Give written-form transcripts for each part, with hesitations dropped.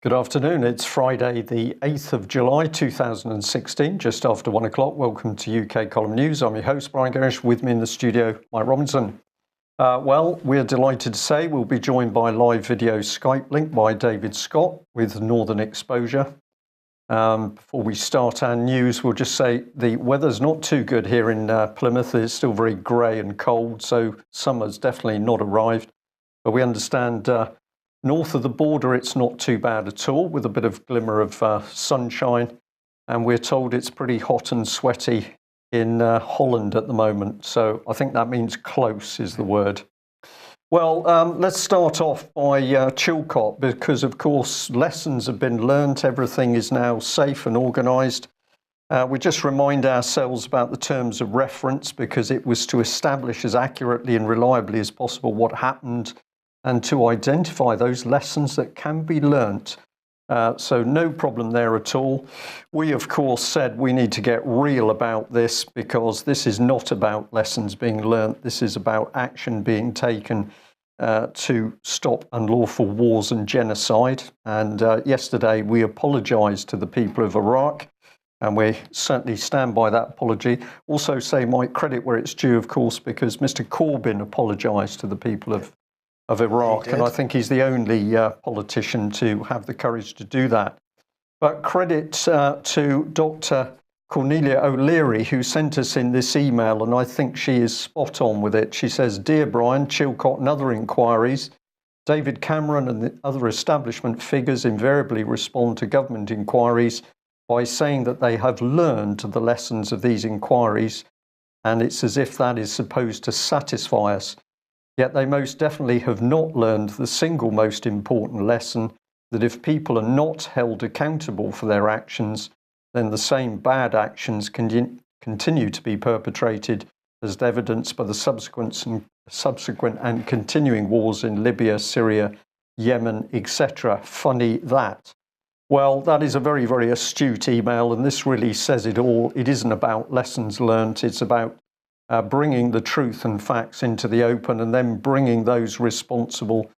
Good afternoon. It's Friday, the 8th of July 2016, just after 1 o'clock. Welcome to UK Column News. I'm your host, Brian Gerrish. With me in the studio, Mike Robinson. Well, we're delighted to say we'll be joined by live video Skype link by David Scott with Northern Exposure. Before we start our news, we'll just say the weather's not too good here in Plymouth. It's still very grey and cold, so summer's definitely not arrived. But we understand north of the border, it's not too bad at all, with a bit of glimmer of sunshine. And we're told it's pretty hot and sweaty in Holland at the moment. So I think that means close is the word. Well, let's start off by Chilcot, because, of course, lessons have been learnt. Everything is now safe and organised. We just remind ourselves about the terms of reference, because it was to establish as accurately and reliably as possible what happened and to identify those lessons that can be learnt. So no problem there at all. We, of course, said we need to get real about this, because this is not about lessons being learnt. This is about action being taken to stop unlawful wars and genocide. And yesterday we apologised to the people of Iraq, and we certainly stand by that apology. Also say my credit where it's due, of course, because Mr. Corbyn apologised to the people of Iraq, and I think he's the only politician to have the courage to do that. But credit to Dr. Cornelia O'Leary, who sent us in this email, and I think she is spot on with it. She says, "Dear Brian, Chilcot and other inquiries, David Cameron and the other establishment figures invariably respond to government inquiries by saying that they have learned the lessons of these inquiries, and it's as if that is supposed to satisfy us. Yet they most definitely have not learned the single most important lesson, that if people are not held accountable for their actions, then the same bad actions continue to be perpetrated, as evidenced by the subsequent and continuing wars in Libya, Syria, Yemen, etc. Funny that." Well, that is a very, very astute email, and this really says it all. It isn't about lessons learnt. It's about bringing the truth and facts into the open, and then bringing those responsible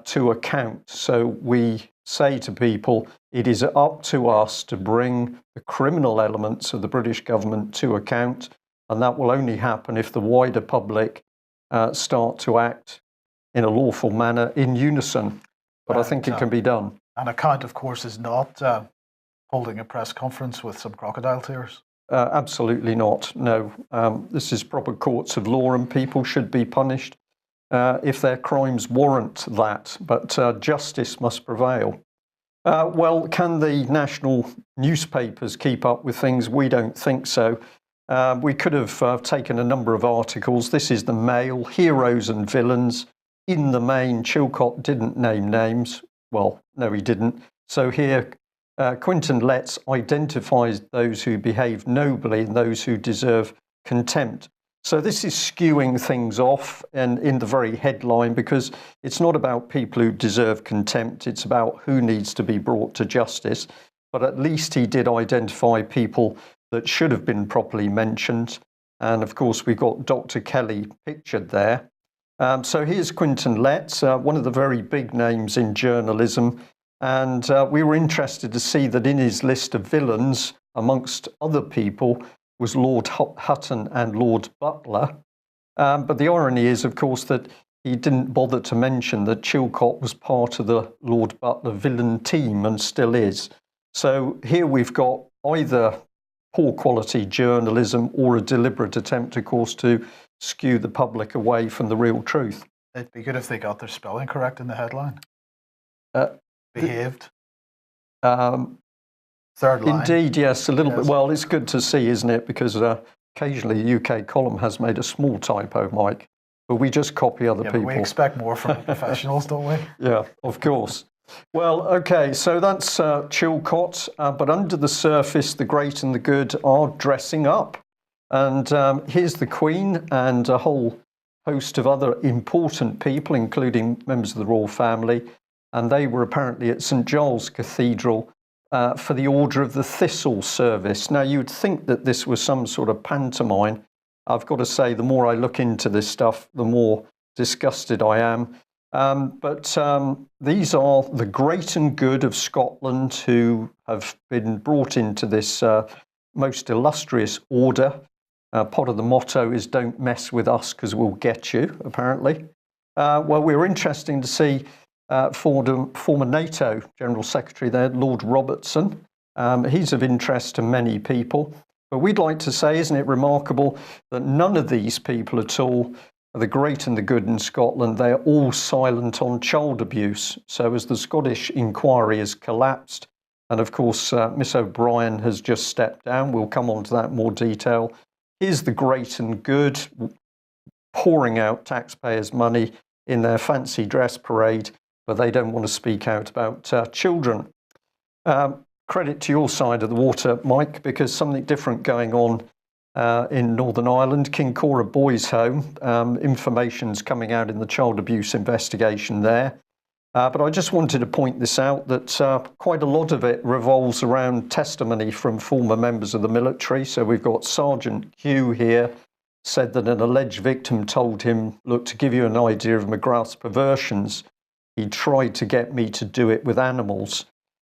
to account. So we say to people, it is up to us to bring the criminal elements of the British government to account, and that will only happen if the wider public start to act in a lawful manner in unison. But I think it can be done. An account, of course, is not holding a press conference with some crocodile tears. Absolutely not, no. This is proper courts of law, and people should be punished if their crimes warrant that, but justice must prevail. Well, can the national newspapers keep up with things? We don't think so. We could have taken a number of articles. This is the Mail, heroes and villains. In the main, Chilcot didn't name names. Well, no, he didn't. So here, Quinton Letts identifies those who behave nobly and those who deserve contempt. So this is skewing things off and in the very headline, because it's not about people who deserve contempt. It's about who needs to be brought to justice. But at least he did identify people that should have been properly mentioned. And of course, we've got Dr. Kelly pictured there. So here's Quinton Letts, one of the very big names in journalism. And we were interested to see that in his list of villains, amongst other people, was Lord Hutton and Lord Butler. But the irony is, of course, that he didn't bother to mention that Chilcot was part of the Lord Butler villain team and still is. So here we've got either poor quality journalism or a deliberate attempt, of course, to skew the public away from the real truth. It'd be good if they got their spelling correct in the headline. Behaved. Third line. Indeed, yes, a little bit. Well, it's good to see, isn't it? Because occasionally the UK column has made a small typo, Mike, but we just copy other people. But we expect more from the professionals, don't we? Yeah, of course. Well, okay, so that's Chilcot, but under the surface, the great and the good are dressing up. And here's the Queen and a whole host of other important people, including members of the royal family, and they were apparently at St Giles Cathedral for the Order of the Thistle service. Now, you'd think that this was some sort of pantomime. I've got to say, the more I look into this stuff, the more disgusted I am. But these are the great and good of Scotland who have been brought into this most illustrious order. Part of the motto is "Don't mess with us because we'll get you," apparently. Well, we were interesting to see former NATO General Secretary there, Lord Robertson. He's of interest to many people. But we'd like to say, isn't it remarkable that none of these people at all, the great and the good in Scotland, they're all silent on child abuse. So as the Scottish inquiry has collapsed, and of course Miss O'Brien has just stepped down, we'll come on to that in more detail, is the great and good pouring out taxpayers' money in their fancy dress parade, but they don't want to speak out about children. Credit to your side of the water, Mike, because something different going on in Northern Ireland, Kincora Boys' Home. Information's coming out in the child abuse investigation there. But I just wanted to point this out that quite a lot of it revolves around testimony from former members of the military. So we've got Sergeant Hugh here, said that an alleged victim told him, look, to give you an idea of McGrath's perversions, he tried to get me to do it with animals.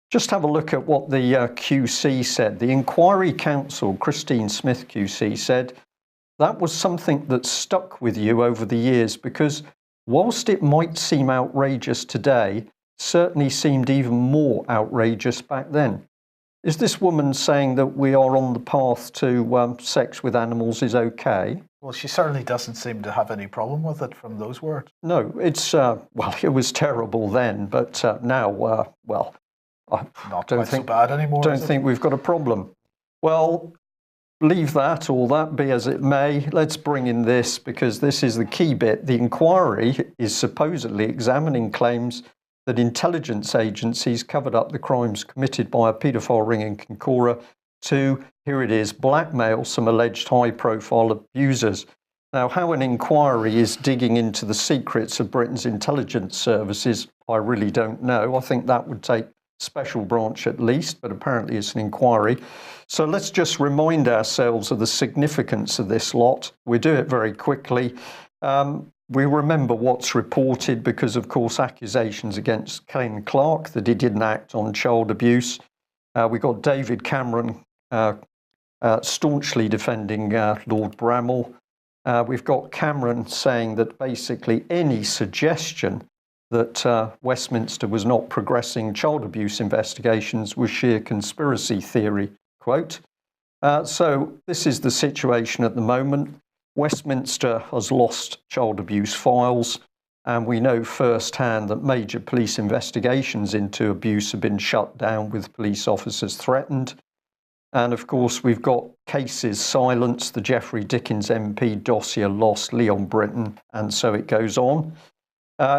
Just have a look at what the QC said. The Inquiry Counsel, Christine Smith QC, said that was something that stuck with you over the years because whilst it might seem outrageous today, certainly seemed even more outrageous back then. Is this woman saying that we are on the path to sex with animals is okay? Well, she certainly doesn't seem to have any problem with it from those words. No, it's, well, it was terrible then, but now, well, I Not don't quite think so bad anymore. Don't think we've got a problem. Well, leave that, or that be as it may. Let's bring in this because this is the key bit. The inquiry is supposedly examining claims that intelligence agencies covered up the crimes committed by a paedophile ring in Kincora to, here it is, blackmail some alleged high-profile abusers. Now, how an inquiry is digging into the secrets of Britain's intelligence services, I really don't know. I think that would take special branch at least, but apparently it's an inquiry. So let's just remind ourselves of the significance of this lot. We do it very quickly. We remember what's reported because, of course, accusations against Ken Clark that he didn't act on child abuse. We got David Cameron staunchly defending Lord Bramall. We've got Cameron saying that basically any suggestion that Westminster was not progressing child abuse investigations was sheer conspiracy theory, quote. So this is the situation at the moment. Westminster has lost child abuse files, and we know firsthand that major police investigations into abuse have been shut down with police officers threatened. And of course, we've got cases silenced, the Geoffrey Dickens MP dossier lost, Leon Britton, and so it goes on.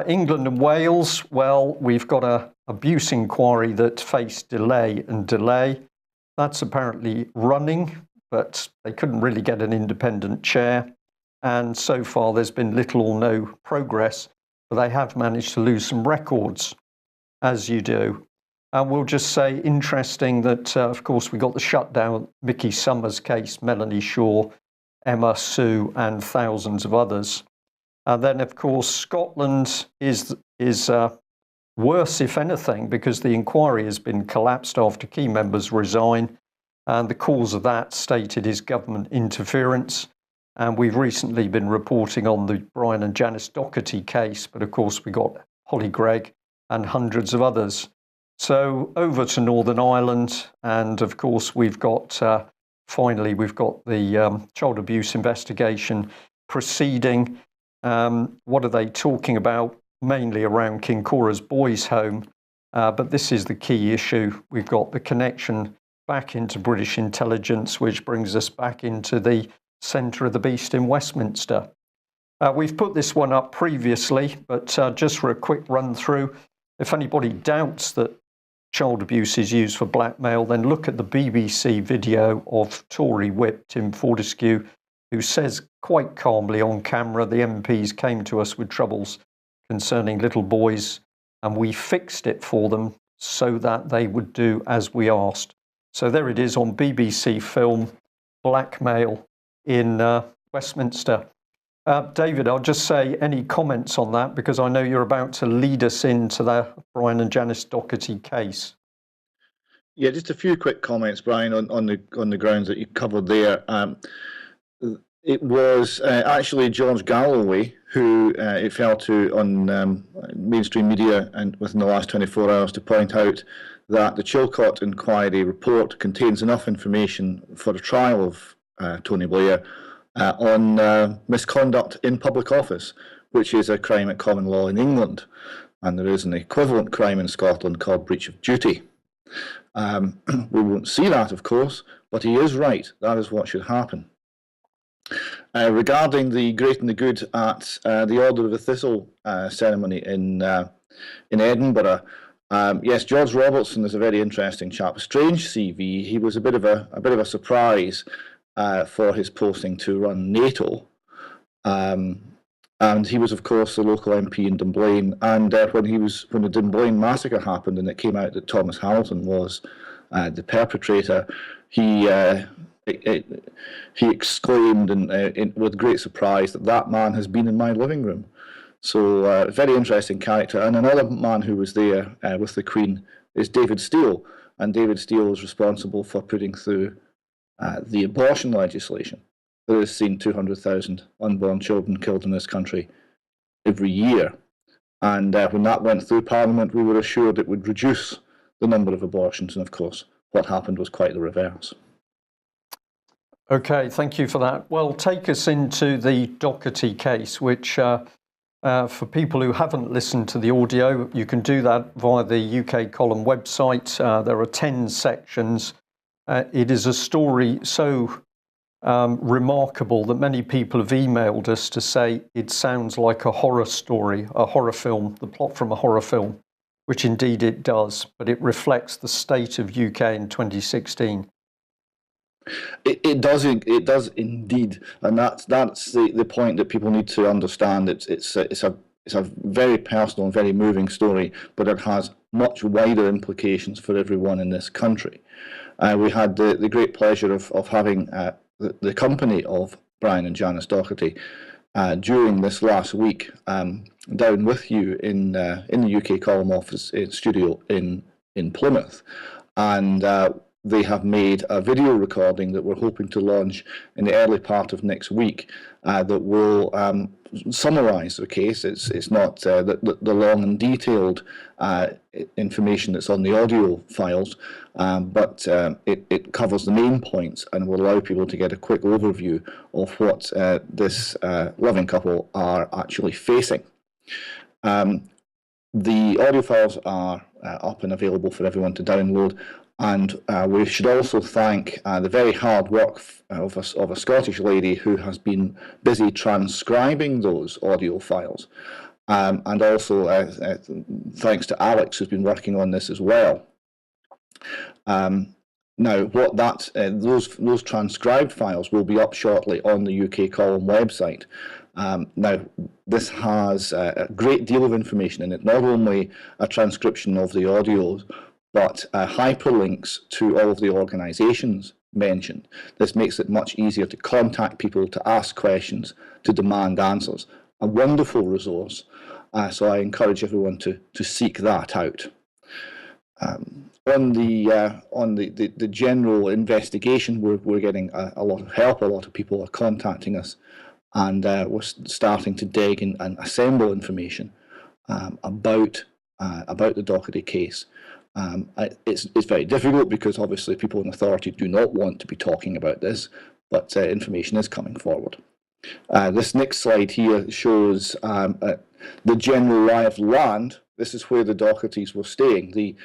England and Wales, well, we've got an abuse inquiry that faced delay and delay. That's apparently running, but they couldn't really get an independent chair. And so far, there's been little or no progress, but they have managed to lose some records, as you do. And we'll just say, interesting that, of course, we got the shutdown Mickey Summers case, Melanie Shaw, Emma Sue, and thousands of others. And then, of course, Scotland is worse, if anything, because the inquiry has been collapsed after key members resign. And the cause of that stated is government interference. And we've recently been reporting on the Brian and Janice Docherty case. But of course, we got Holly Gregg and hundreds of others. So over to Northern Ireland. And of course, we've got, finally, we've got the child abuse investigation proceeding. What are they talking about? Mainly around Kincora's Boys' Home. But this is the key issue. We've got the connection back into British intelligence, which brings us back into the centre of the beast in Westminster. We've put this one up previously, but just for a quick run through, if anybody doubts that child abuse is used for blackmail, then look at the BBC video of Tory whip Tim Fortescue, who says quite calmly on camera, the MPs came to us with troubles concerning little boys, and we fixed it for them so that they would do as we asked. So there it is on BBC film, blackmail in Westminster. David, I'll just say any comments on that, because I know you're about to lead us into the Brian and Janice Docherty case. Yeah, just a few quick comments, Brian, on the grounds that you covered there. It was actually George Galloway who it fell to on mainstream media and within the last 24 hours to point out that the Chilcot Inquiry report contains enough information for the trial of Tony Blair on misconduct in public office, which is a crime at common law in England. And there is an equivalent crime in Scotland called breach of duty. We won't see that, of course, but he is right. That is what should happen. Regarding the great and the good at the Order of the Thistle ceremony in Edinburgh, yes, George Robertson is a very interesting chap. A strange CV. He was a bit of a surprise for his posting to run NATO, and he was, of course, the local MP in Dunblane. And when the Dunblane massacre happened, and it came out that Thomas Hamilton was the perpetrator, he exclaimed with great surprise that man has been in my living room. So very interesting character. And another man who was there with the Queen is David Steele, and David Steele is responsible for putting through the abortion legislation that has seen 200,000 unborn children killed in this country every year. And when that went through Parliament, we were assured it would reduce the number of abortions, and of course what happened was quite the reverse. Okay, thank you for that. Well, take us into the Docherty case, which for people who haven't listened to the audio, you can do that via the UK Column website. There are 10 sections. It is a story so remarkable that many people have emailed us to say it sounds like a horror story, a horror film, the plot from a horror film, which indeed it does, but it reflects the state of UK in 2016. It does indeed, and that's the point that people need to understand. It's a very personal and very moving story, but it has much wider implications for everyone in this country. We had the great pleasure of having the company of Brian and Janice Docherty during this last week down with you in the UK Column office studio in Plymouth, and they have made a video recording that we're hoping to launch in the early part of next week that will summarise the case. It's not the long and detailed information that's on the audio files, but it covers the main points and will allow people to get a quick overview of what this loving couple are actually facing. The audio files are up and available for everyone to download. And we should also thank the very hard work of a Scottish lady who has been busy transcribing those audio files. And also thanks to Alex, who's been working on this as well. Now, what those transcribed files will be up shortly on the UK Column website. Now, this has a great deal of information in it, not only a transcription of the audios, but hyperlinks to all of the organisations mentioned. This makes it much easier to contact people, to ask questions, to demand answers. A wonderful resource, so I encourage everyone to seek that out. On the general investigation, we're getting a lot of help. A lot of people are contacting us, and we're starting to dig and assemble information about the Docherty case. It's very difficult because obviously people in authority do not want to be talking about this, but information is coming forward. This next slide here shows the general lie of land. This is where the Dochertys were staying.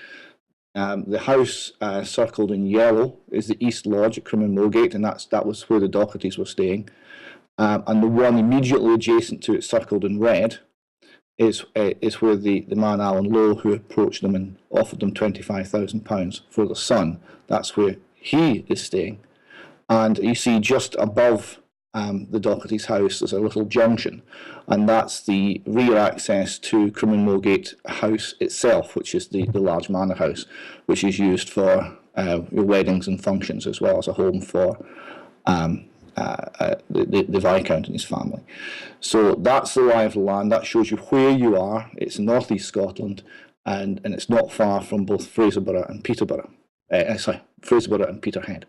The house circled in yellow is the East Lodge at Crimmin Millgate, and that was where the Dochertys were staying. And the one immediately adjacent to it, circled in red, is where the man Alan Lowe, who approached them and offered them £25,000 for the son, that's where he is staying. And you see just above the Dochertys' house there's a little junction, and that's the rear access to Crimmin Millgate House itself, which is the large manor house, which is used for your weddings and functions, as well as a home for the Viscount and his family. So that's the lie of the land. That shows you where you are. It's in North East Scotland, and it's not far from both Fraserburgh and Peterborough. Fraserburgh and Peterhead.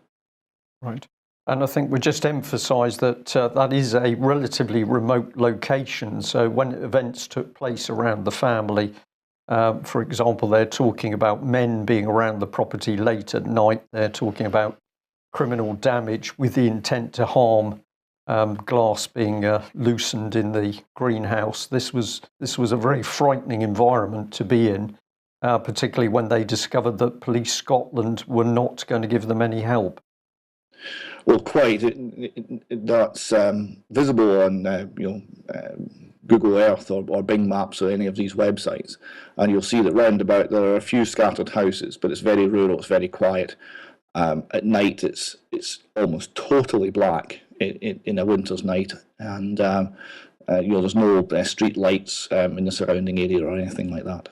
Right. And I think we just emphasise that that is a relatively remote location. So when events took place around the family, for example, they're talking about men being around the property late at night. They're talking about criminal damage with the intent to harm, glass being loosened in the greenhouse. This was a very frightening environment to be in, particularly when they discovered that Police Scotland were not going to give them any help. Well, quite. That's visible on Google Earth or Bing Maps or any of these websites, and you'll see that round about there are a few scattered houses, but it's very rural. It's very quiet. At night, it's almost totally black in a winter's night, and there's no street lights in the surrounding area or anything like that.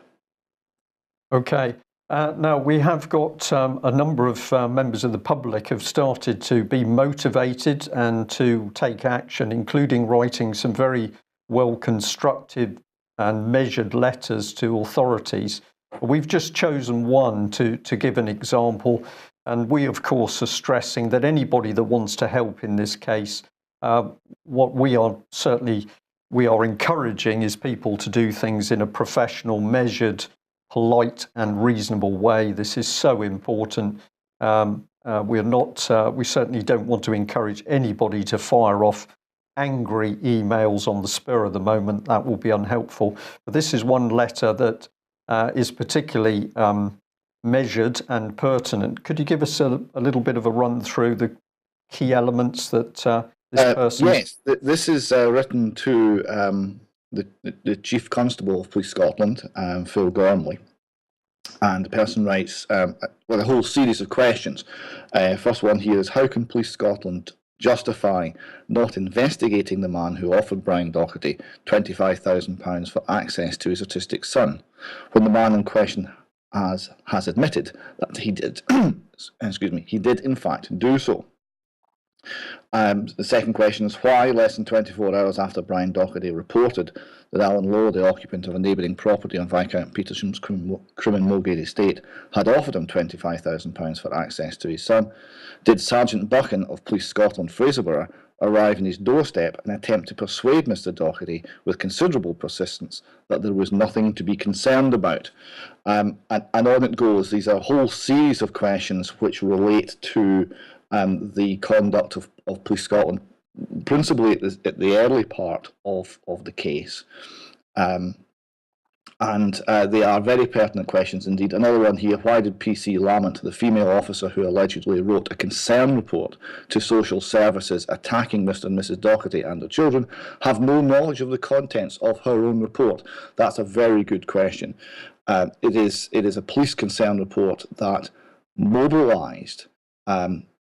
Okay. Now, we have got a number of members of the public have started to be motivated and to take action, including writing some very well-constructed and measured letters to authorities. We've just chosen one to give an example, and we, of course, are stressing that anybody that wants to help in this case, what we are encouraging is people to do things in a professional, measured, polite and reasonable way. This is so important. We certainly don't want to encourage anybody to fire off angry emails on the spur of the moment. That will be unhelpful. But this is one letter that is particularly measured and pertinent. Could you give us a little bit of a run through the key elements that this person? Yes, this is written to the Chief Constable of Police Scotland, Phil Gormley, and the person writes with a whole series of questions. First one here is, how can Police Scotland justify not investigating the man who offered Brian Docherty £25,000 for access to his autistic son, when the man in question has admitted that he did, he did in fact do so. The second question is, why, less than 24 hours after Brian Docherty reported that Alan Lowe, the occupant of a neighbouring property on Viscount Petersham's Crimmon Mulgate estate, had offered him £25,000 for access to his son, did Sergeant Buchan of Police Scotland Fraserburgh arrive in his doorstep and attempt to persuade Mr. Docherty with considerable persistence that there was nothing to be concerned about? And on it goes. These are a whole series of questions which relate to the conduct of Police Scotland, principally at the early part of the case. And they are very pertinent questions indeed. Another one here, why did PC Lamont, the female officer who allegedly wrote a concern report to social services attacking Mr. and Mrs. Docherty and their children, have no knowledge of the contents of her own report? That's a very good question. It is a police concern report that mobilised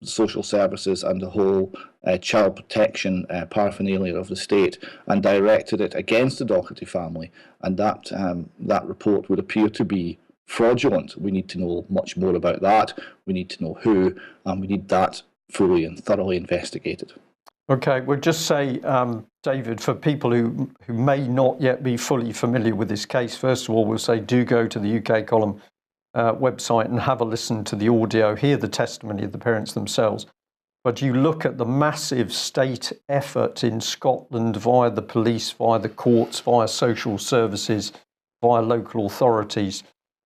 social services and the whole child protection paraphernalia of the state, and directed it against the Docherty family, and that report would appear to be fraudulent. We need to know much more about that. We need to know who, and we need that fully and thoroughly investigated. Okay, we'll just say, David, for people who may not yet be fully familiar with this case, first of all, we'll say do go to the UK column website and have a listen to the audio, hear the testimony of the parents themselves. But you look at the massive state effort in Scotland via the police, via the courts, via social services, via local authorities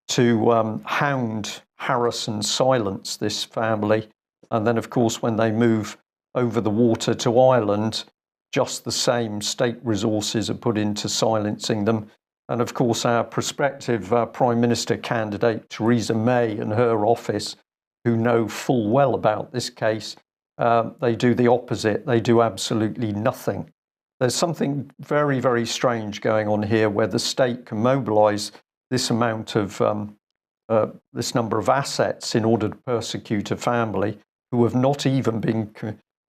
to hound, harass and silence this family. And then, of course, when they move over the water to Ireland, just the same state resources are put into silencing them. And of course, our prospective Prime Minister candidate, Theresa May, and her office, who know full well about this case, they do the opposite. They do absolutely nothing. There's something very, very strange going on here where the state can mobilise this amount of, this number of assets in order to persecute a family who have not even been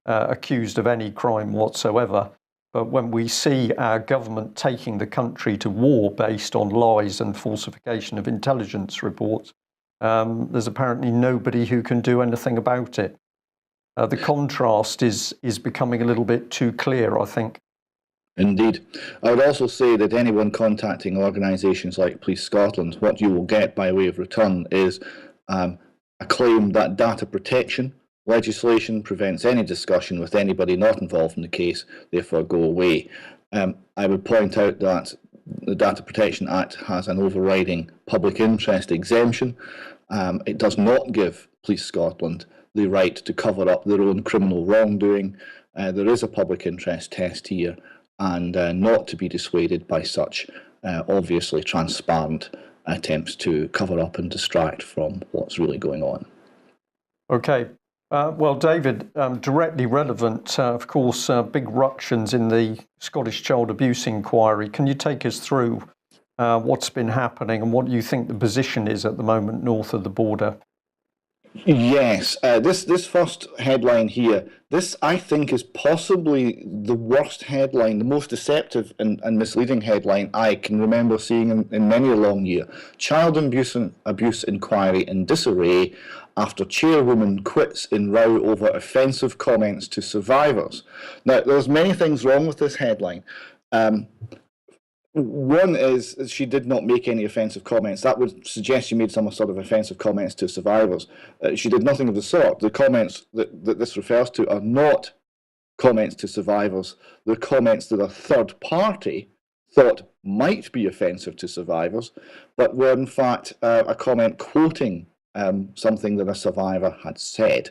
accused of any crime whatsoever. But when we see our government taking the country to war based on lies and falsification of intelligence reports, there's apparently nobody who can do anything about it. the contrast is becoming a little bit too clear, I think. Indeed. I would also say that anyone contacting organisations like Police Scotland, what you will get by way of return is a claim that data protection legislation prevents any discussion with anybody not involved in the case, therefore go away. I would point out that the Data Protection Act has an overriding public interest exemption. It does not give Police Scotland the right to cover up their own criminal wrongdoing. There is a public interest test here, and not to be dissuaded by such obviously transparent attempts to cover up and distract from what's really going on. Okay. Well, David, directly relevant, of course, big ructions in the Scottish Child Abuse Inquiry. Can you take us through what's been happening and what you think the position is at the moment north of the border? Yes, this first headline here, this I think is possibly the worst headline, the most deceptive and misleading headline I can remember seeing in many a long year. Child abuse inquiry in disarray after chairwoman quits in row over offensive comments to survivors. Now, there's many things wrong with this headline. One is she did not make any offensive comments. That would suggest she made some sort of offensive comments to survivors. She did nothing of the sort. The comments that this refers to are not comments to survivors. They're comments that a third party thought might be offensive to survivors, but were in fact a comment quoting something that a survivor had said.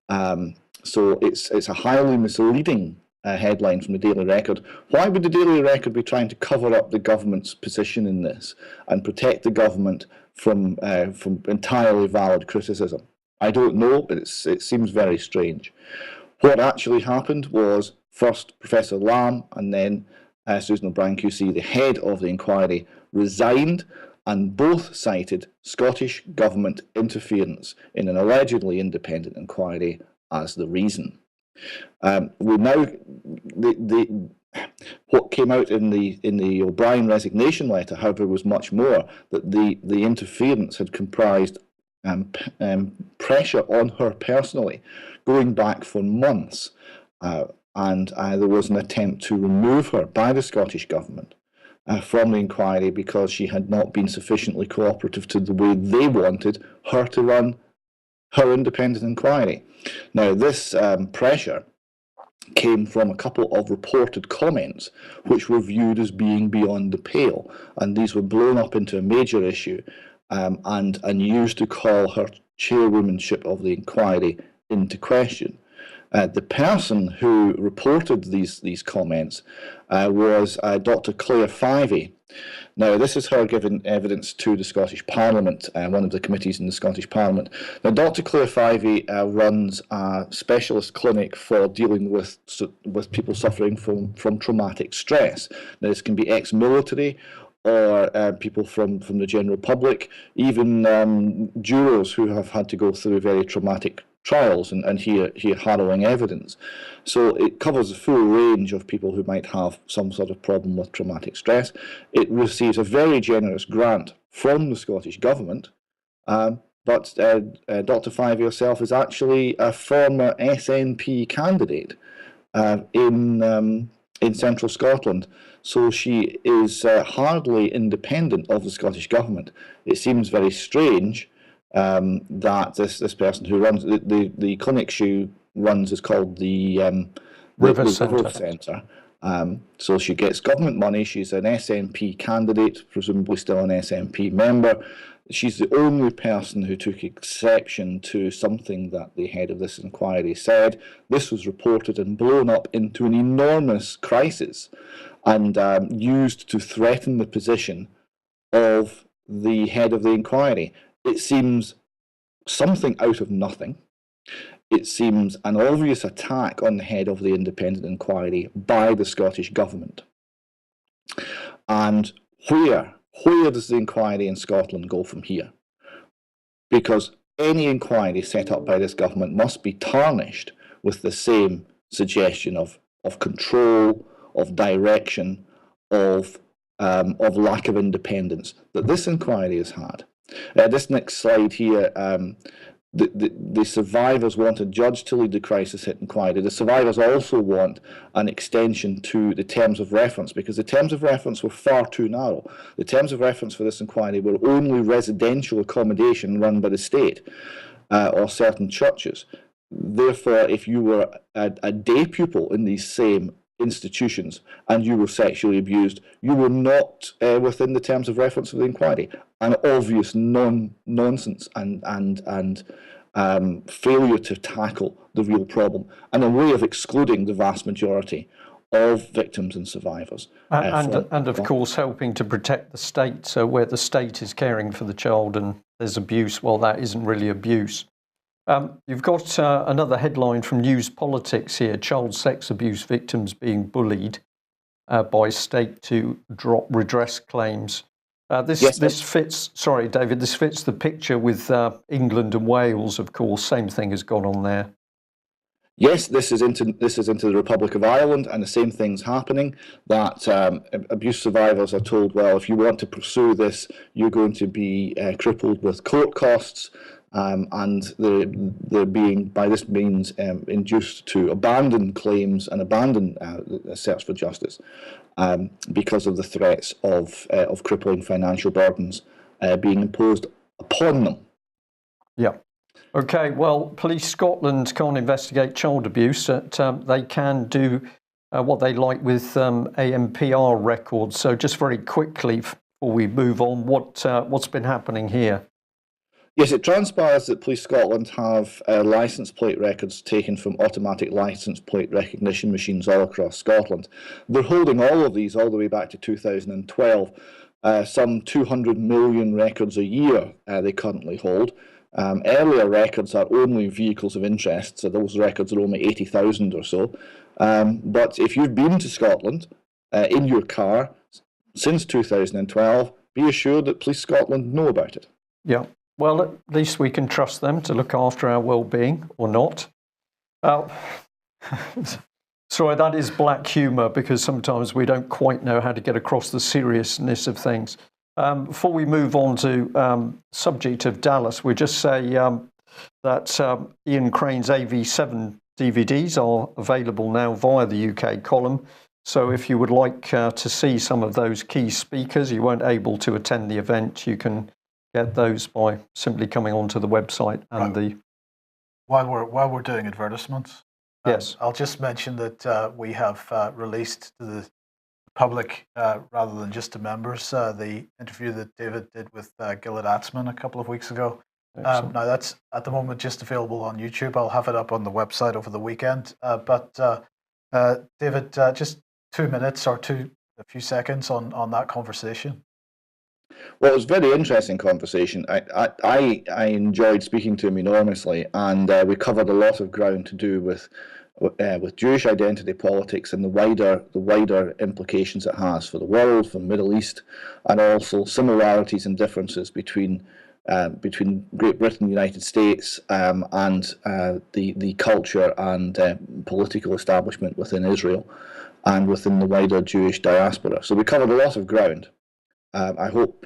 So it's a highly misleading headline from the Daily Record. Why would the Daily Record be trying to cover up the government's position in this and protect the government from entirely valid criticism? I don't know, but it seems very strange. What actually happened was first Professor Lamb and then Susan O'Brien QC, the head of the inquiry, resigned, and both cited Scottish government interference in an allegedly independent inquiry as the reason. What came out in the O'Brien resignation letter, however, was much more that the interference had comprised pressure on her personally, going back for months, and there was an attempt to remove her by the Scottish government from the inquiry because she had not been sufficiently cooperative to the way they wanted her to run her independent inquiry. Now, this pressure came from a couple of reported comments which were viewed as being beyond the pale, and these were blown up into a major issue and used to call her chairwomanship of the inquiry into question. The person who reported these comments was Dr. Claire Fyvie. Now, this is her giving evidence to the Scottish Parliament, one of the committees in the Scottish Parliament. Now, Dr. Claire Fyvie runs a specialist clinic for dealing with people suffering from traumatic stress. Now, this can be ex-military or people from the general public, even jurors who have had to go through very traumatic trials and hear harrowing evidence. So it covers a full range of people who might have some sort of problem with traumatic stress. It receives a very generous grant from the Scottish Government, but Dr. Fyvie herself is actually a former SNP candidate in central Scotland. So she is hardly independent of the Scottish Government. It seems very strange that this person who runs the clinic she runs is called the River Centre. So she gets government money. She's an SNP candidate, presumably still an SNP member. She's the only person who took exception to something that the head of this inquiry said. This was reported and blown up into an enormous crisis and used to threaten the position of the head of the inquiry. It seems something out of nothing. It seems an obvious attack on the head of the independent inquiry by the Scottish Government. And where does the inquiry in Scotland go from here? Because any inquiry set up by this government must be tarnished with the same suggestion of control, of direction, of lack of independence that this inquiry has had. This next slide here the survivors want a judge to lead the crisis hit inquiry. The survivors also want an extension to the terms of reference, because the terms of reference were far too narrow. The terms of reference for this inquiry were only residential accommodation run by the state or certain churches. Therefore, if you were a day pupil in these same institutions and you were sexually abused, you were not within the terms of reference of the inquiry. An obvious nonsense and failure to tackle the real problem, and a way of excluding the vast majority of victims and survivors. And of course, helping to protect the state. So where the state is caring for the child and there's abuse, well, that isn't really abuse. You've got another headline from News Politics here: child sex abuse victims being bullied by state to drop redress claims. This fits, sorry, David, this fits the picture with England and Wales, of course. Same thing has gone on there. Yes, this is into the Republic of Ireland, and the same thing's happening. That abuse survivors are told, well, if you want to pursue this, you're going to be crippled with court costs. And they're being, by this means, induced to abandon claims and abandon a search for justice because of the threats of crippling financial burdens being imposed upon them. Yeah. Okay, well, Police Scotland can't investigate child abuse. They can do what they like with ANPR Records. So just very quickly, before we move on, what's been happening here? Yes, it transpires that Police Scotland have licence plate records taken from automatic licence plate recognition machines all across Scotland. They're holding all of these all the way back to 2012. Some 200 million records a year they currently hold. Earlier records are only vehicles of interest, so those records are only 80,000 or so. But if you've been to Scotland in your car since 2012, be assured that Police Scotland know about it. Yeah. Well, at least we can trust them to look after our well-being, or not. Sorry, that is black humour, because sometimes we don't quite know how to get across the seriousness of things. Before we move on to subject of Dallas, we just say that Ian Crane's AV7 DVDs are available now via the UK column. So if you would like to see some of those key speakers, you weren't able to attend the event, you can get those by simply coming onto the website and the. While we're doing advertisements, yes, I'll just mention that we have released to the public, rather than just to members, the interview that David did with Gillett Atzman a couple of weeks ago. Now that's at the moment just available on YouTube. I'll have it up on the website over the weekend. But David, just 2 minutes or a few seconds on that conversation. Well, it was a very interesting conversation. I enjoyed speaking to him enormously, and we covered a lot of ground to do with Jewish identity politics and the wider implications it has for the world, for the Middle East, and also similarities and differences between Great Britain, the United States, and the culture and political establishment within Israel and within the wider Jewish diaspora. So we covered a lot of ground. I hope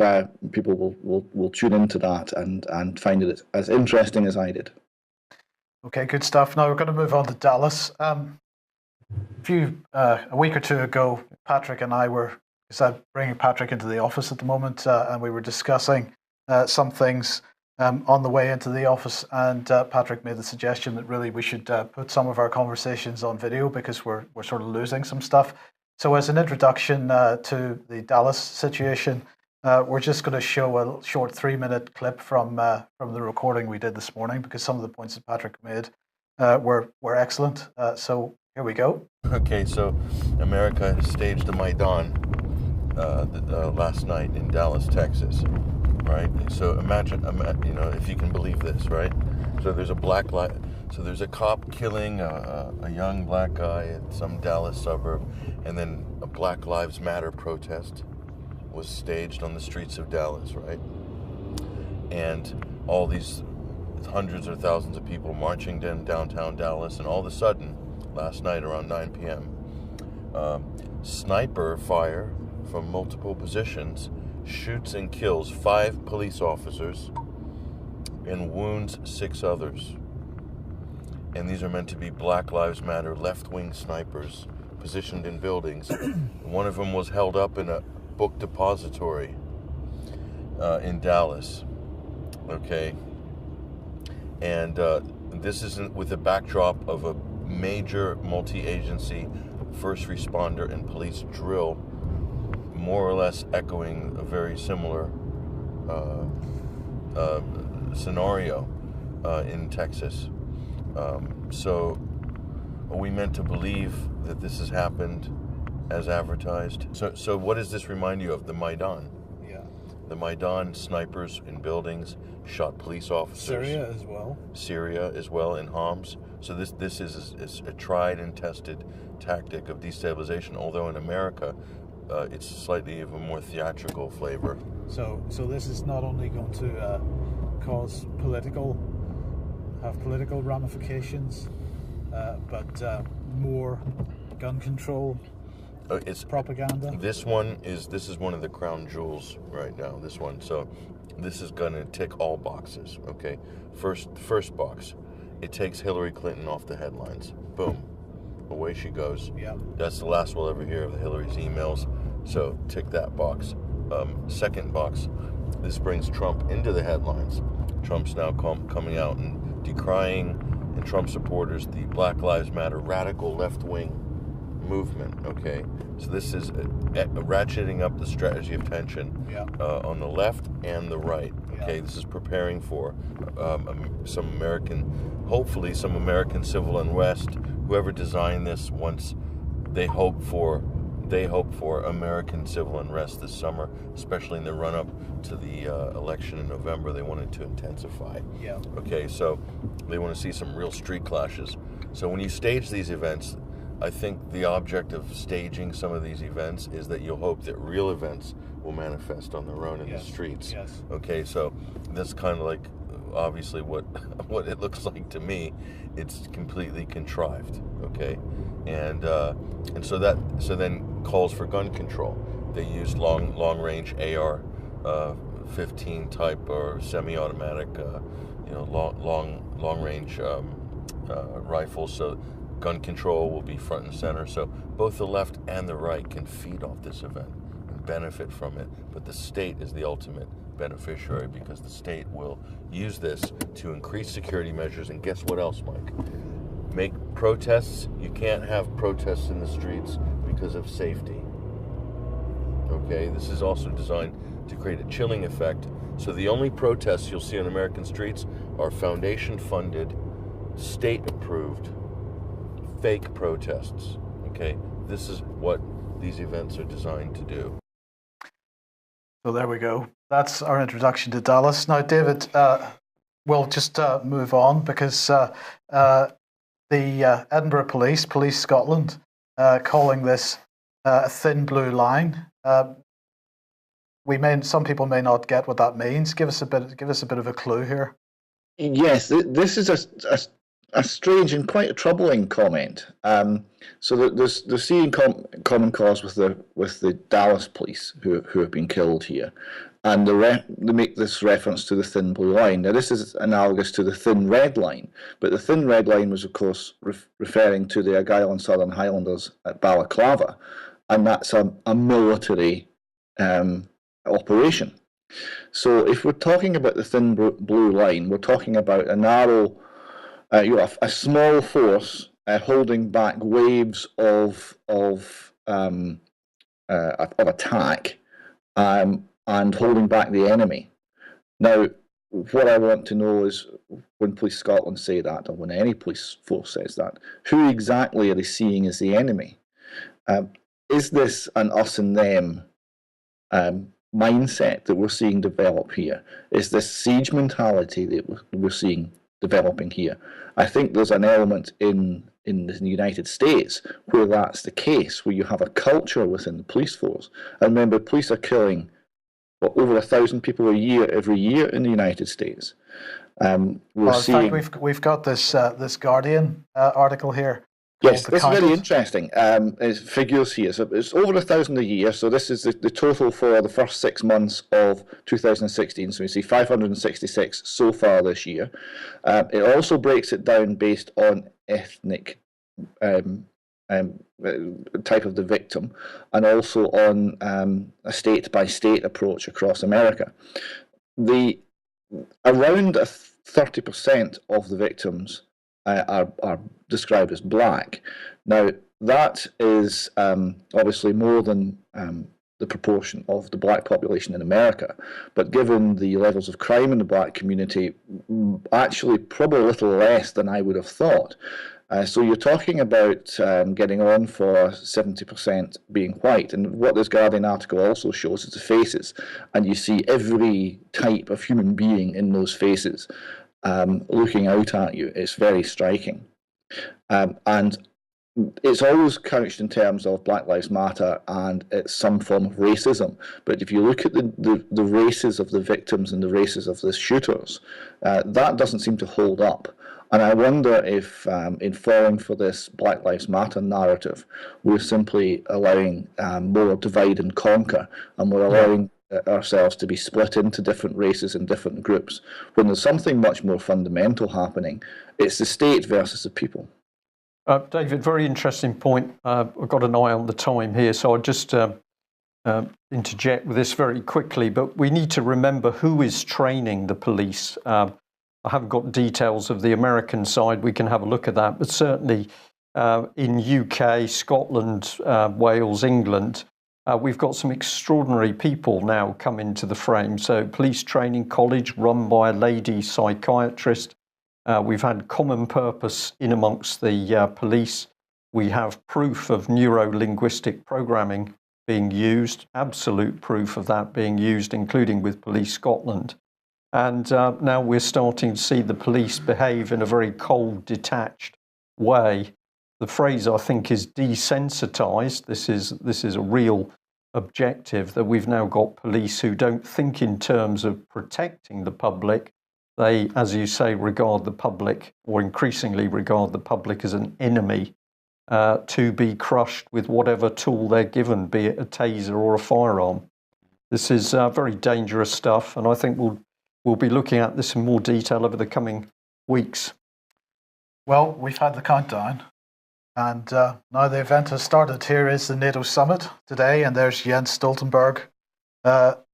people will tune into that and find it as interesting as I did. Okay, good stuff. Now we're going to move on to Dallas. A week or two ago, Patrick and I were bringing Patrick into the office at the moment, and we were discussing some things on the way into the office. And Patrick made the suggestion that really we should put some of our conversations on video, because we're sort of losing some stuff. So as an introduction to the Dallas situation, we're just going to show a short 3-minute clip from the recording we did this morning, because some of the points that Patrick made were excellent. So here we go. Okay, so America staged the Maidan last night in Dallas, Texas, right? So imagine, if you can believe this, right? So there's there's a cop killing a young black guy in some Dallas suburb, and then a Black Lives Matter protest was staged on the streets of Dallas, right? And all these hundreds or thousands of people marching downtown Dallas, and all of a sudden, last night around 9 p.m., sniper fire from multiple positions shoots and kills 5 police officers and wounds 6 others. And these are meant to be Black Lives Matter left-wing snipers positioned in buildings. One of them was held up in a book depository in Dallas. Okay, and this isn't with the backdrop of a major multi-agency first responder and police drill, more or less echoing a very similar scenario in Texas. So are we meant to believe that this has happened as advertised? So what does this remind you of? The Maidan. Yeah. The Maidan snipers in buildings shot police officers. Syria as well in Homs. So this is a tried and tested tactic of destabilization, although in America it's slightly of a more theatrical flavor. So this is not only going to cause political ramifications, but more gun control. It's propaganda. This is one of the crown jewels right now. This one, so this is going to tick all boxes. Okay, first box, it takes Hillary Clinton off the headlines. Boom, away she goes. Yeah, that's the last we'll ever hear of Hillary's emails. So tick that box. Second box, this brings Trump into the headlines. Trump's now coming out and decrying, and Trump supporters, the Black Lives Matter radical left-wing movement. Okay, so this is ratcheting up the strategy of tension on the left and the right. Okay, this is preparing for hopefully some American civil unrest. Whoever designed this they hope for American civil unrest this summer, especially in the run-up to the election in November. They wanted to intensify. Yeah. Okay, so they want to see some real street clashes. So when you stage these events, I think the object of staging some of these events is that you'll hope that real events will manifest on their own in the streets. Yes. Okay, so that's kind of like obviously what it looks like to me. It's completely contrived. Okay, and so then calls for gun control. They use long range AR-15 type or semi-automatic, long range rifles. So gun control will be front and center. So both the left and the right can feed off this event and benefit from it. But the state is the ultimate beneficiary, because the state will use this to increase security measures. And guess what else, Mike? Make protests. You can't have protests in the streets because of safety. Okay, this is also designed to create a chilling effect. So the only protests you'll see on American streets are foundation-funded, state-approved, fake protests. Okay, this is what these events are designed to do. So there we go. That's our introduction to Dallas. Now, David, we'll just move on, because the Edinburgh Police Scotland, calling this a thin blue line. Some people may not get what that means. Give us a bit of a clue here. Yes, this is a strange and quite a troubling comment. So they're seeing common cause with the Dallas police who have been killed here, and they make this reference to the thin blue line. Now, this is analogous to the thin red line, but the thin red line was, of course, referring to the Argyll and Southern Highlanders at Balaclava, and that's a military operation. So if we're talking about the thin blue line, we're talking about a narrow, a small force holding back waves of attack, and holding back the enemy. Now, what I want to know is, when Police Scotland say that, or when any police force says that, who exactly are they seeing as the enemy? Is this an us and them mindset that we're seeing develop here? Is this siege mentality that we're seeing developing here? I think there's an element in the United States where that's the case, where you have a culture within the police force. And remember, police are killing over 1,000 people every year in the United States. In fact, we've got this Guardian article here Yes, the this is very counted? interesting. It's figures here. So it's over 1,000 a year. So this is the total for the first 6 months of 2016. So we see 566 so far this year. It also breaks it down based on ethnic type of the victim, and also on a state-by-state approach across America. Around 30% of the victims are described as black. Now, that is obviously more than the proportion of the black population in America, but given the levels of crime in the black community, actually probably a little less than I would have thought. So you're talking about getting on for 70% being white, and what this Guardian article also shows is the faces, and you see every type of human being in those faces looking out at you. It's very striking. And it's always couched in terms of Black Lives Matter and it's some form of racism. But if you look at the races of the victims and the races of the shooters, that doesn't seem to hold up. And I wonder if, in falling for this Black Lives Matter narrative, we're simply allowing more divide and conquer, and we're allowing ourselves to be split into different races and different groups, when there's something much more fundamental happening. It's the state versus the people. David, very interesting point. I've got an eye on the time here, so I'll just interject with this very quickly. But we need to remember who is training the police. I haven't got details of the American side. We can have a look at that. But certainly in UK, Scotland, Wales, England, we've got some extraordinary people now come into the frame. So police training college run by a lady psychiatrist. We've had common purpose in amongst the police. We have proof of neuro-linguistic programming being used, absolute proof of that being used, including with Police Scotland. And now we're starting to see the police behave in a very cold, detached way. The phrase, I think, is desensitized. This is a real objective, that we've now got police who don't think in terms of protecting the public. They, as you say, regard the public, or increasingly regard the public, as an enemy to be crushed with whatever tool they're given, be it a taser or a firearm. This is very dangerous stuff, and I think we'll be looking at this in more detail over the coming weeks. Well, we've had the countdown, and now the event has started. Here is the NATO summit today, and there's Jens Stoltenberg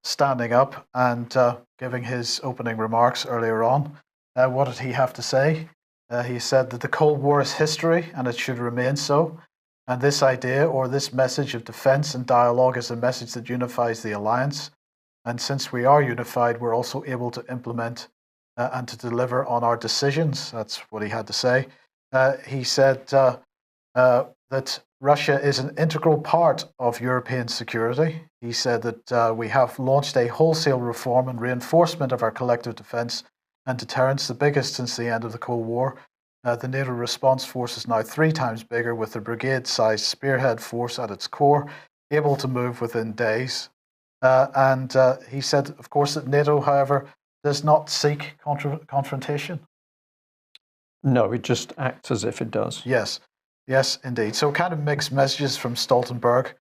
standing up and giving his opening remarks earlier on. What did he have to say? He said that the Cold War is history and it should remain so. And this idea, or this message of defense and dialogue, is a message that unifies the alliance. And since we are unified, we're also able to implement and to deliver on our decisions. That's what he had to say. He said that Russia is an integral part of European security. He said that we have launched a wholesale reform and reinforcement of our collective defense and deterrence, the biggest since the end of the Cold War. The NATO response force is now 3 times bigger, with a brigade-sized spearhead force at its core, able to move within days. And he said, of course, that NATO, however, does not seek confrontation. No, it just acts as if it does. Yes, indeed. So kind of mixed messages from Stoltenberg,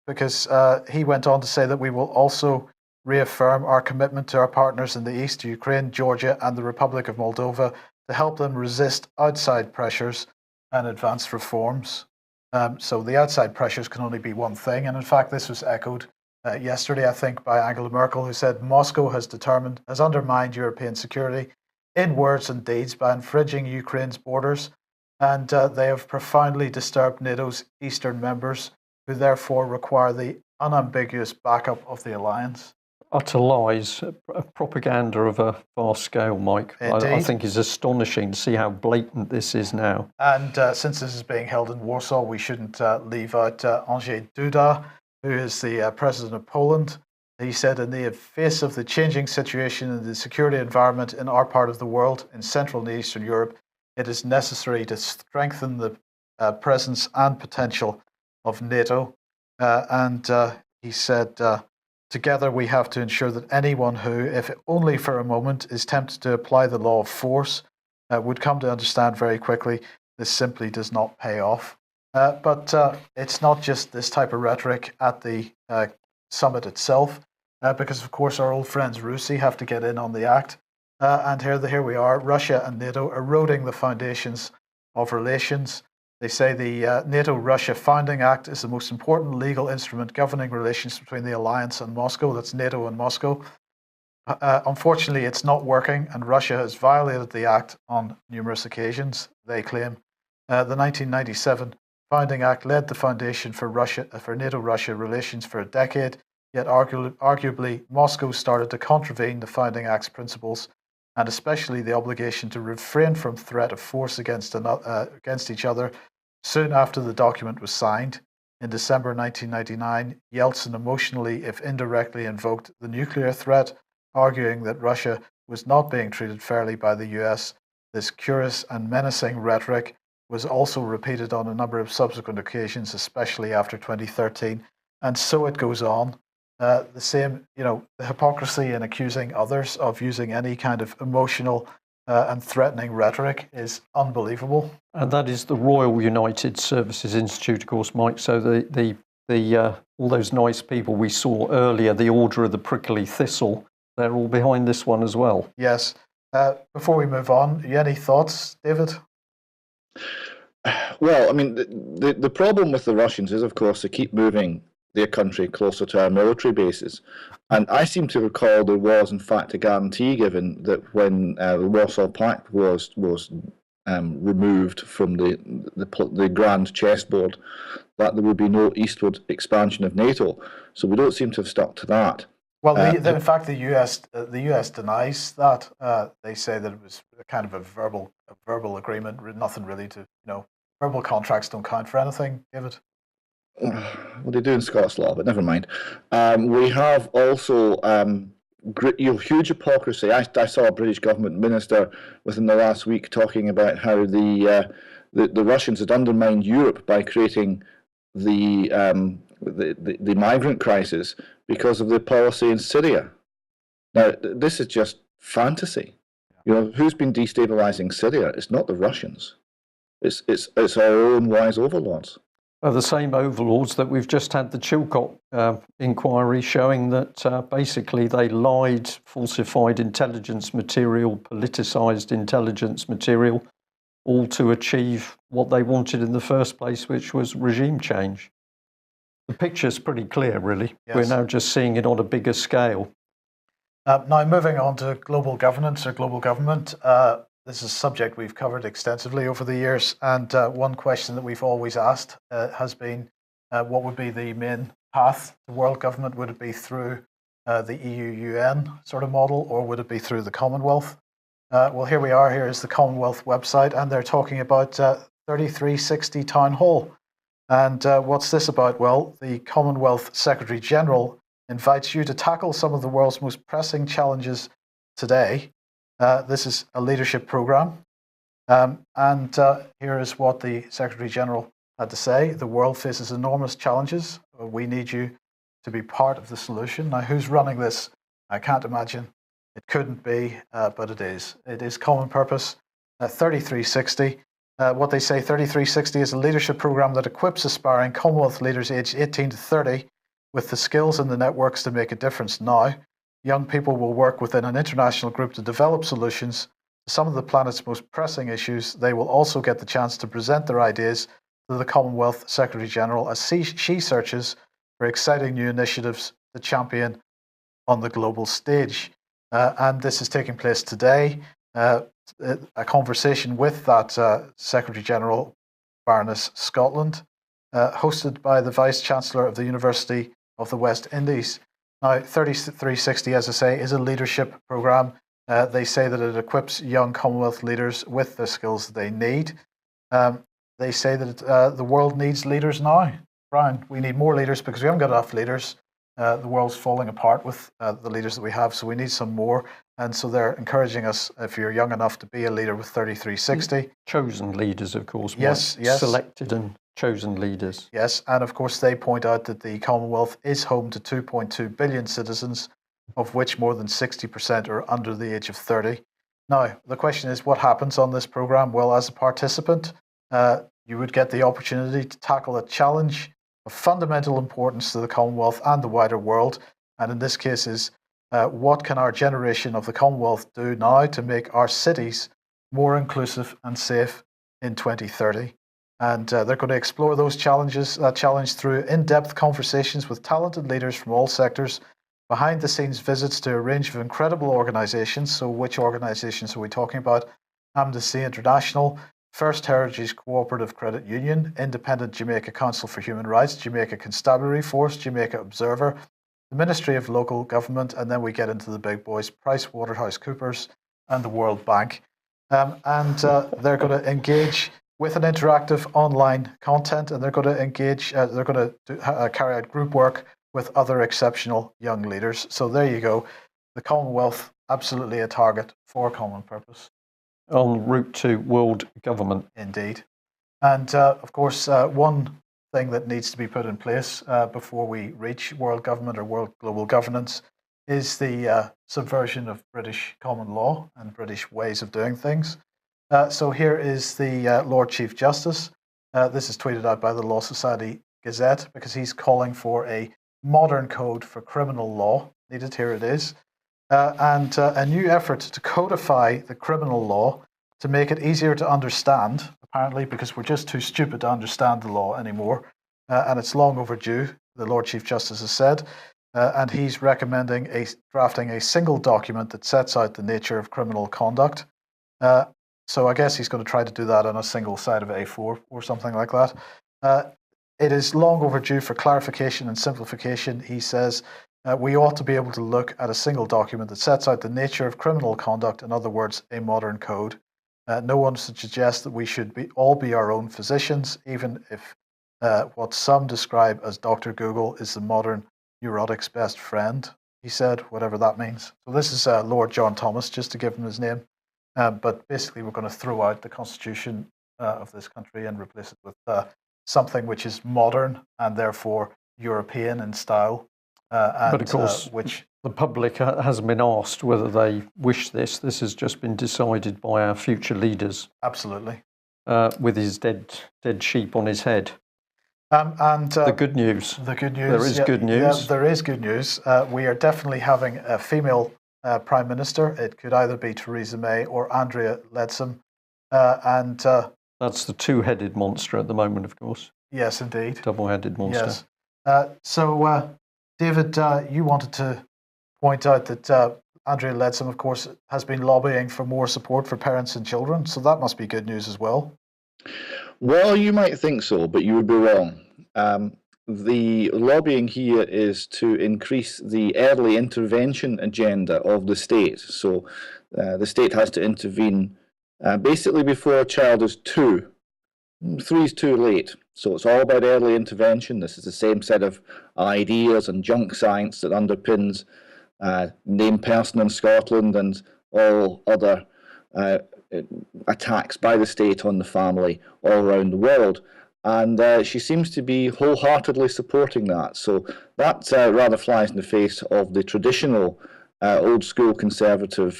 because he went on to say that we will also reaffirm our commitment to our partners in the East, Ukraine, Georgia, and the Republic of Moldova, to help them resist outside pressures and advance reforms. So the outside pressures can only be one thing. And in fact, this was echoed yesterday, I think, by Angela Merkel, who said Moscow has undermined European security in words and deeds by infringing Ukraine's borders. And they have profoundly disturbed NATO's eastern members, who therefore require the unambiguous backup of the alliance. Utter lies, propaganda of a vast scale, Mike. I think is astonishing to see how blatant this is now. And since this is being held in Warsaw, we shouldn't leave out Andrzej Duda, who is the president of Poland. He said, in the face of the changing situation in the security environment in our part of the world, in Central and Eastern Europe, it is necessary to strengthen the presence and potential of NATO. And he said, together we have to ensure that anyone who, if only for a moment, is tempted to apply the law of force would come to understand very quickly this simply does not pay off. But it's not just this type of rhetoric at the summit itself, because of course our old friends Russi have to get in on the act. And here we are, Russia and NATO eroding the foundations of relations. They say the NATO-Russia Founding Act is the most important legal instrument governing relations between the alliance and Moscow. That's NATO and Moscow. Unfortunately, it's not working, and Russia has violated the act on numerous occasions, they claim. The 1997 Founding Act laid the foundation for NATO-Russia relations for a decade, yet arguably Moscow started to contravene the Founding Act's principles, and especially the obligation to refrain from threat of force against each other soon after the document was signed. In December 1999, Yeltsin emotionally, if indirectly, invoked the nuclear threat, arguing that Russia was not being treated fairly by the US. This curious and menacing rhetoric was also repeated on a number of subsequent occasions, especially after 2013. And so it goes on. The same, the hypocrisy in accusing others of using any kind of emotional and threatening rhetoric is unbelievable. And that is the Royal United Services Institute, of course, Mike. So the all those nice people we saw earlier, the Order of the Prickly Thistle, they're all behind this one as well. Yes. Before we move on, any thoughts, David? Well, I mean, the problem with the Russians is, of course, they keep moving their country closer to our military bases. And I seem to recall there was, in fact, a guarantee given that when the Warsaw Pact was removed from the grand chessboard, that there would be no eastward expansion of NATO. So we don't seem to have stuck to that. Well, in fact, the US denies that. They say that it was a kind of a verbal agreement, nothing really to, verbal contracts don't count for anything, David. Well, they do in Scots law, but never mind. We have also huge hypocrisy. I saw a British government minister within the last week talking about how the Russians had undermined Europe by creating the migrant crisis because of their policy in Syria. Now, this is just fantasy. Who's been destabilizing Syria? It's not the Russians. It's our own wise overlords. The same overlords that we've just had the Chilcot Inquiry showing that basically they lied, falsified intelligence material, politicized intelligence material, all to achieve what they wanted in the first place, which was regime change. The picture's pretty clear, really. Yes. We're now just seeing it on a bigger scale. Now, moving on to global governance or global government. This is a subject we've covered extensively over the years, and one question that we've always asked has been, what would be the main path to world government? Would it be through the EU-UN sort of model, or would it be through the Commonwealth? Well, here we are. Here is the Commonwealth website, and they're talking about 3360 Town Hall. And what's this about? Well, the Commonwealth Secretary-General invites you to tackle some of the world's most pressing challenges today. This is a leadership program. And here is what the Secretary-General had to say. The world faces enormous challenges. We need you to be part of the solution. Now, who's running this? I can't imagine. It couldn't be, but it is. It is Common Purpose 3360. What they say, 3360 is a leadership program that equips aspiring Commonwealth leaders aged 18 to 30 with the skills and the networks to make a difference now. Young people will work within an international group to develop solutions to some of the planet's most pressing issues. They will also get the chance to present their ideas to the Commonwealth Secretary-General as she searches for exciting new initiatives to champion on the global stage. And this is taking place today. A conversation with that Secretary-General, Baroness Scotland, hosted by the Vice-Chancellor of the University of the West Indies. Now, 3360, as I say, is a leadership program. They say that it equips young Commonwealth leaders with the skills that they need. They say that the world needs leaders now. Brian, we need more leaders because we haven't got enough leaders. The world's falling apart with the leaders that we have, so we need some more. And so they're encouraging us, if you're young enough, to be a leader with 3360. Chosen leaders, of course. Yes. Selected and chosen leaders. Yes, and of course they point out that the Commonwealth is home to 2.2 billion citizens, of which more than 60% are under the age of 30. Now, the question is, what happens on this program? Well, as a participant, you would get the opportunity to tackle a challenge of fundamental importance to the Commonwealth and the wider world. And in this case is, what can our generation of the Commonwealth do now to make our cities more inclusive and safe in 2030? And they're going to explore those challenges, through in-depth conversations with talented leaders from all sectors, behind-the-scenes visits to a range of incredible organisations. So which organisations are we talking about? Amnesty International, First Heritage Cooperative Credit Union, Independent Jamaica Council for Human Rights, Jamaica Constabulary Force, Jamaica Observer, the Ministry of Local Government, and then we get into the big boys, PricewaterhouseCoopers and the World Bank. They're going to engage with an interactive online content, and they're going to engage, they're going to carry out group work with other exceptional young leaders. So there you go. The Commonwealth, absolutely a target for common purpose. En route to world government. Indeed. And of course, one thing that needs to be put in place before we reach world government or world global governance is the subversion of British common law and British ways of doing things. So here is the Lord Chief Justice. This is tweeted out by the Law Society Gazette because he's calling for a modern code for criminal law. Needed, here it is. And a new effort to codify the criminal law to make it easier to understand, apparently, because we're just too stupid to understand the law anymore. And it's long overdue, the Lord Chief Justice has said. And he's recommending drafting a single document that sets out the nature of criminal conduct. So I guess he's going to try to do that on a single side of A4 or something like that. It is long overdue for clarification and simplification, he says. We ought to be able to look at a single document that sets out the nature of criminal conduct, in other words, a modern code. No one should suggest that we should all be our own physicians, even if what some describe as Dr. Google is the modern neurotic's best friend, he said, whatever that means. So this is Lord John Thomas, just to give him his name. But basically, we're going to throw out the constitution of this country and replace it with something which is modern and therefore European in style. But of course, the public hasn't been asked whether they wish this. This has just been decided by our future leaders. Absolutely. With his dead sheep on his head. The good news. The good news. There is good news. Yeah, there is good news. We are definitely having a female Prime Minister. It could either be Theresa May or Andrea Leadsom. That's the two-headed monster at the moment, of course. Yes, indeed. Double-headed monster. Yes. So, David, you wanted to point out that Andrea Leadsom, of course, has been lobbying for more support for parents and children. So that must be good news as well. Well, you might think so, but you would be wrong. The lobbying here is to increase the early intervention agenda of the state. So the state has to intervene basically before a child is 2. 3 is too late. So it's all about early intervention. This is the same set of ideas and junk science that underpins named person in Scotland and all other attacks by the state on the family all around the world. And she seems to be wholeheartedly supporting that. So that rather flies in the face of the traditional old school conservative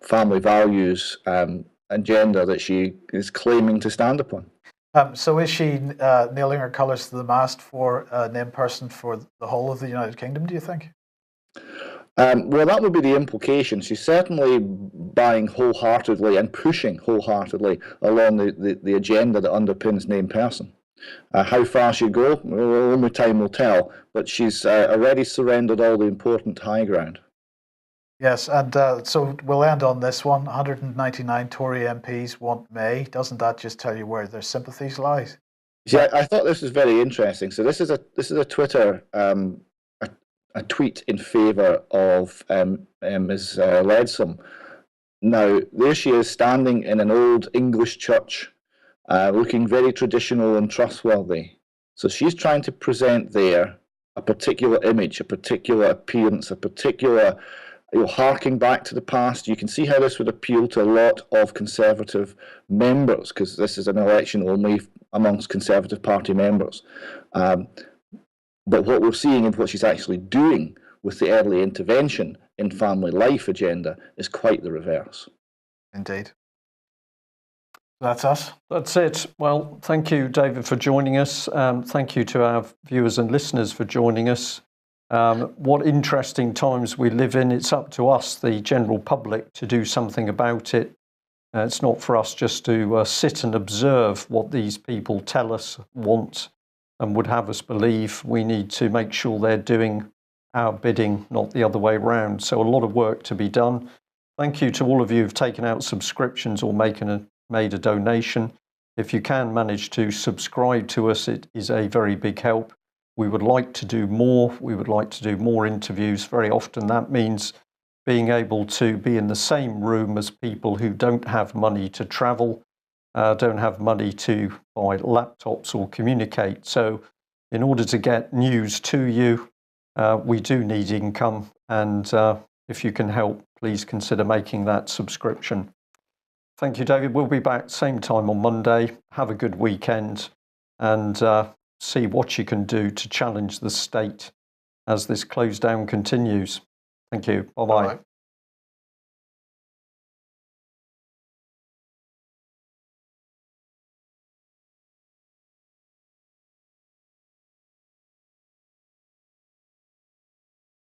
family values agenda that she is claiming to stand upon. So is she nailing her colours to the mast for a named person for the whole of the United Kingdom, do you think? Well, that would be the implication. She's certainly buying wholeheartedly and pushing wholeheartedly along the agenda that underpins named person. How far she'll go, well, only time will tell, but she's already surrendered all the important high ground. Yes, and so we'll end on this one. 199 Tory MPs want May. Doesn't that just tell you where their sympathies lie? See, I thought this was very interesting. So this is a Twitter a tweet in favour of Ms. Leadsom. Now there she is standing in an old English church, looking very traditional and trustworthy. So she's trying to present there a particular image, a particular appearance, a particular, harking back to the past. You can see how this would appeal to a lot of Conservative members, because this is an election only amongst Conservative Party members. But what we're seeing and what she's actually doing with the early intervention in family life agenda is quite the reverse. Indeed. That's us. That's it. Well, thank you, David, for joining us. Thank you to our viewers and listeners for joining us. What interesting times we live in. It's up to us, the general public, to do something about it. It's not for us just to sit and observe what these people tell us, want, and would have us believe. We need to make sure they're doing our bidding, not the other way around. So a lot of work to be done. Thank you to all of you who've taken out subscriptions or made a donation. If you can manage to subscribe to us, it is a very big help. We would like to do more. We would like to do more interviews. Very often that means being able to be in the same room as people who don't have money to travel, don't have money to buy laptops or communicate. So in order to get news to you, we do need income. And if you can help, please consider making that subscription. Thank you, David. We'll be back same time on Monday. Have a good weekend and see what you can do to challenge the state as this close down continues. Thank you. Bye-bye.